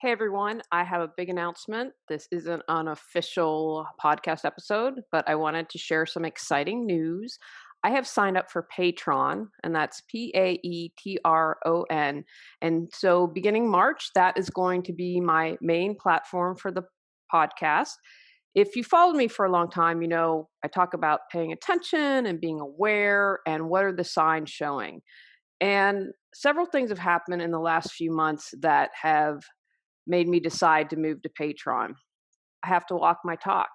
Hey everyone, I have a big announcement. This isn't an official podcast episode, but I wanted to share some exciting news. I have signed up for Patron, and that's Patron. And so beginning March, that is going to be my main platform for the podcast. If you followed me for a long time, you know I talk about paying attention and being aware and what are the signs showing. And several things have happened in the last few months that have made me decide to move to Patron. I have to walk my talk.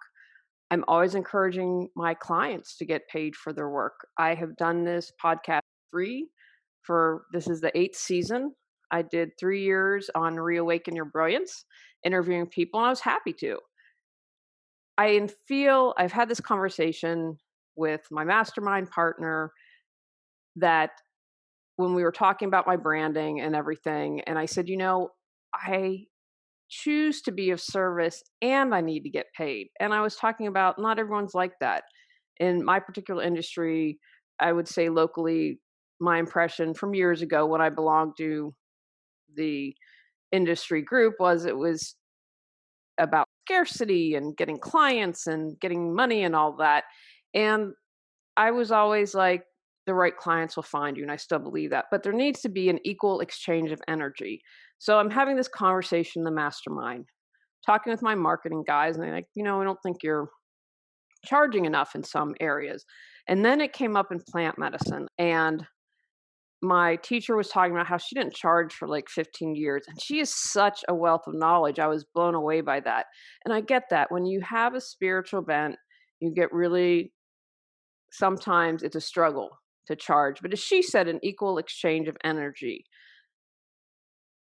I'm always encouraging my clients to get paid for their work. I have done this podcast free for this is the eighth season. I did 3 years on Reawaken Your Brilliance, interviewing people, and I was happy to. I feel I've had this conversation with my mastermind partner that when we were talking about my branding and everything, and I said, I choose to be of service and I need to get paid. And I was talking about not everyone's like that. In my particular industry, I would say locally, my impression from years ago when I belonged to the industry group was it was about scarcity and getting clients and getting money and all that. And I was always like, the right clients will find you. And I still believe that. But there needs to be an equal exchange of energy. So I'm having this conversation in the mastermind, talking with my marketing guys, and they're like, I don't think you're charging enough in some areas. And then it came up in plant medicine. And my teacher was talking about how she didn't charge for like 15 years. And she is such a wealth of knowledge. I was blown away by that. And I get that. When you have a spiritual bent, you get really, sometimes it's a struggle to charge. But as she said, an equal exchange of energy.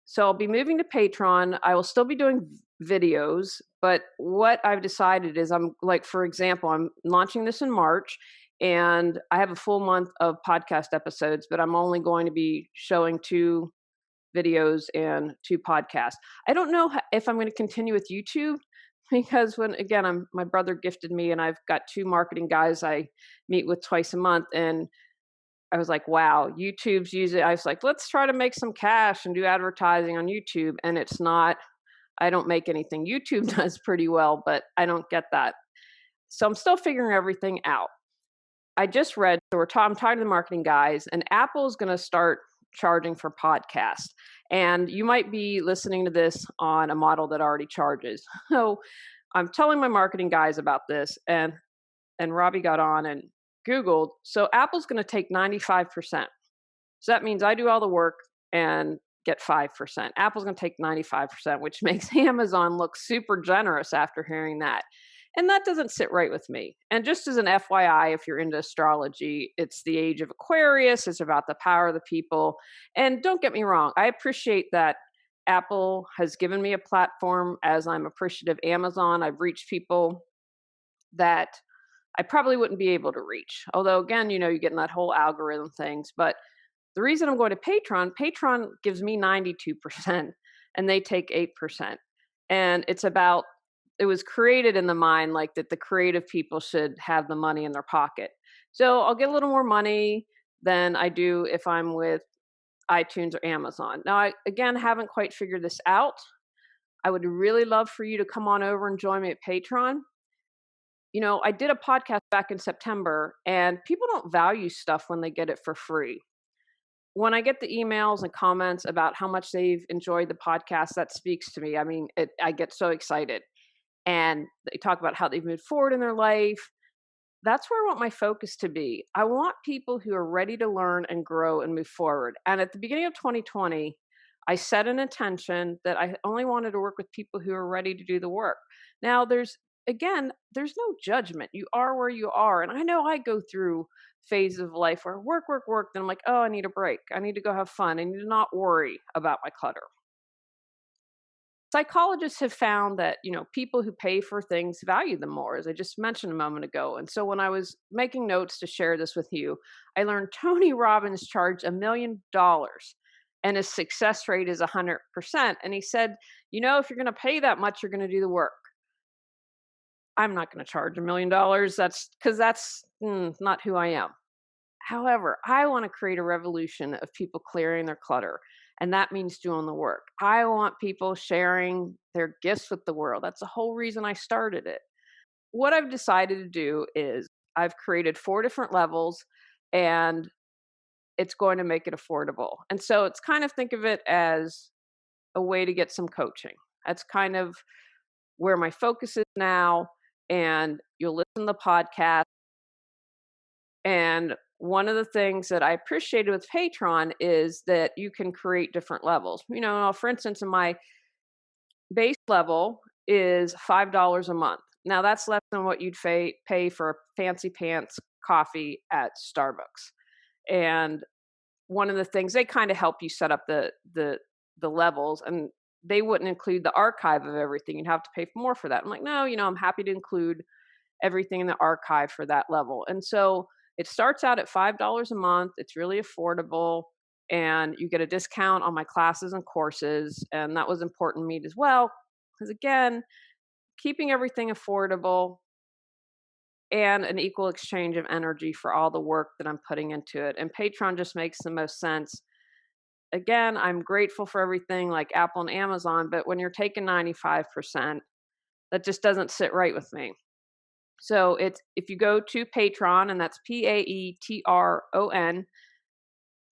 So I'll be moving to Patreon. I will still be doing videos, but what I've decided is I'm like, for example, I'm launching this in March and I have a full month of podcast episodes, but I'm only going to be showing two videos and two podcasts. I don't know if I'm going to continue with YouTube because when again, my brother gifted me and I've got two marketing guys I meet with twice a month, and I was like, wow, YouTube's usually, I was like, let's try to make some cash and do advertising on YouTube. And it's not, I don't make anything. YouTube does pretty well, but I don't get that. So I'm still figuring everything out. I just read, so I'm talking to the marketing guys, and Apple's going to start charging for podcasts. And you might be listening to this on a model that already charges. So I'm telling my marketing guys about this, and Robbie got on and Googled. So Apple's going to take 95%. So that means I do all the work and get 5%. Apple's going to take 95%, which makes Amazon look super generous after hearing that. And that doesn't sit right with me. And just as an FYI, if you're into astrology, it's the age of Aquarius. It's about the power of the people. And don't get me wrong, I appreciate that Apple has given me a platform as I'm appreciative of Amazon. I've reached people that I probably wouldn't be able to reach. Although, again, you get in that whole algorithm things. But the reason I'm going to Patron gives me 92% and they take 8%. And it was created in the mind like that the creative people should have the money in their pocket. So I'll get a little more money than I do if I'm with iTunes or Amazon. Now, I, again, haven't quite figured this out. I would really love for you to come on over and join me at Patron. I did a podcast back in September, and people don't value stuff when they get it for free. When I get the emails and comments about how much they've enjoyed the podcast, that speaks to me. I mean, I get so excited. And they talk about how they've moved forward in their life. That's where I want my focus to be. I want people who are ready to learn and grow and move forward. And at the beginning of 2020, I set an intention that I only wanted to work with people who are ready to do the work. Now, there's no judgment. You are where you are. And I know I go through phases of life where work, work, work. Then I'm like, oh, I need a break. I need to go have fun. I need to not worry about my clutter. Psychologists have found that, people who pay for things value them more, as I just mentioned a moment ago. And so when I was making notes to share this with you, I learned Tony Robbins charged $1 million and his success rate is 100%. And he said, if you're going to pay that much, you're going to do the work. I'm not going to charge $1 million. That's not who I am. However, I want to create a revolution of people clearing their clutter. And that means doing the work. I want people sharing their gifts with the world. That's the whole reason I started it. What I've decided to do is I've created 4 different levels, and it's going to make it affordable. And so it's kind of, think of it as a way to get some coaching. That's kind of where my focus is now. And you'll listen to the podcast. And one of the things that I appreciated with Patron is that you can create different levels. For instance, in my base level is $5 a month. Now that's less than what you'd pay for a fancy pants coffee at Starbucks. And one of the things, they kind of help you set up the levels, and they wouldn't include the archive of everything. You'd have to pay more for that. I'm like, no, I'm happy to include everything in the archive for that level. And so it starts out at $5 a month. It's really affordable, and you get a discount on my classes and courses. And that was important to me as well, because again, keeping everything affordable and an equal exchange of energy for all the work that I'm putting into it. And Patreon just makes the most sense. Again, I'm grateful for everything like Apple and Amazon, but when you're taking 95%, that just doesn't sit right with me. So it's, if you go to Patron, and that's Patron,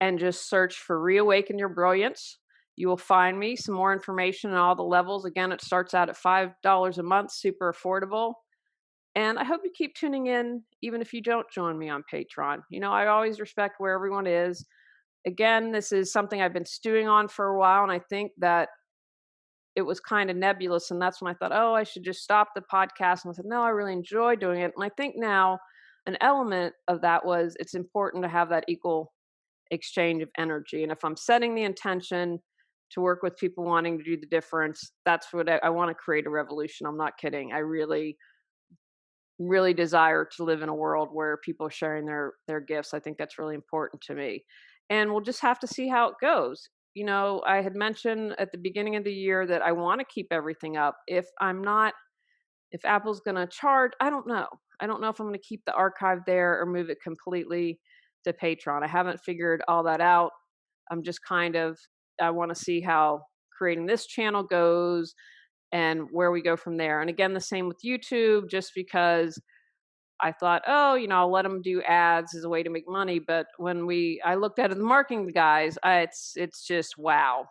and just search for Reawaken Your Brilliance, you will find me some more information on all the levels. Again, it starts out at $5 a month, super affordable. And I hope you keep tuning in, even if you don't join me on Patreon. I always respect where everyone is. Again, this is something I've been stewing on for a while, and I think that it was kind of nebulous. And that's when I thought, oh, I should just stop the podcast. And I said, no, I really enjoy doing it. And I think now an element of that was, it's important to have that equal exchange of energy. And if I'm setting the intention to work with people wanting to do the difference, that's what I want to create a revolution. I'm not kidding. I really desire to live in a world where people are sharing their gifts. I think that's really important to me. And we'll just have to see how it goes. I had mentioned at the beginning of the year that I want to keep everything up. If Apple's going to charge, I don't know. I don't know if I'm going to keep the archive there or move it completely to Patreon. I haven't figured all that out. I'm just I want to see how creating this channel goes and where we go from there. And again, the same with YouTube, just because I thought, oh, I'll let them do ads as a way to make money. But when I looked at it, the marketing guys, it's just, wow,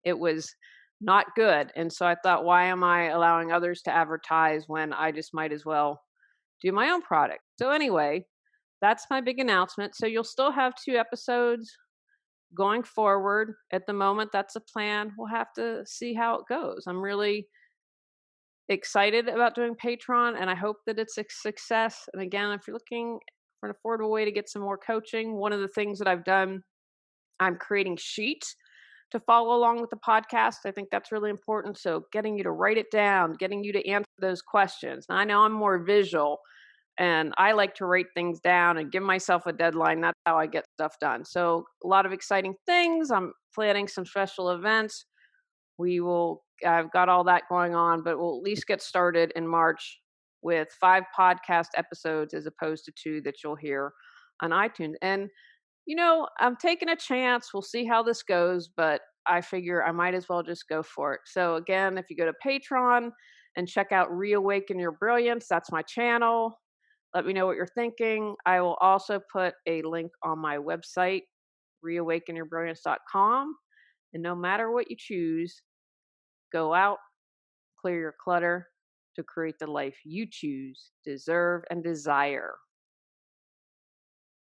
it was not good. And so I thought, why am I allowing others to advertise when I just might as well do my own product? So anyway, that's my big announcement. So you'll still have 2 episodes going forward. At the moment, that's a plan. We'll have to see how it goes. I'm really excited about doing Patreon, and I hope that it's a success. And again, if you're looking for an affordable way to get some more coaching, one of the things that I've done, I'm creating sheets to follow along with the podcast. I think that's really important. So getting you to write it down, getting you to answer those questions. Now, I know I'm more visual, and I like to write things down and give myself a deadline. That's how I get stuff done. So a lot of exciting things. I'm planning some special events. I've got all that going on, but we'll at least get started in March with 5 podcast episodes as opposed to 2 that you'll hear on iTunes. And, I'm taking a chance. We'll see how this goes, but I figure I might as well just go for it. So again, if you go to Patreon and check out Reawaken Your Brilliance, that's my channel. Let me know what you're thinking. I will also put a link on my website, reawakenyourbrilliance.com. And no matter what you choose, go out, clear your clutter to create the life you choose, deserve, and desire.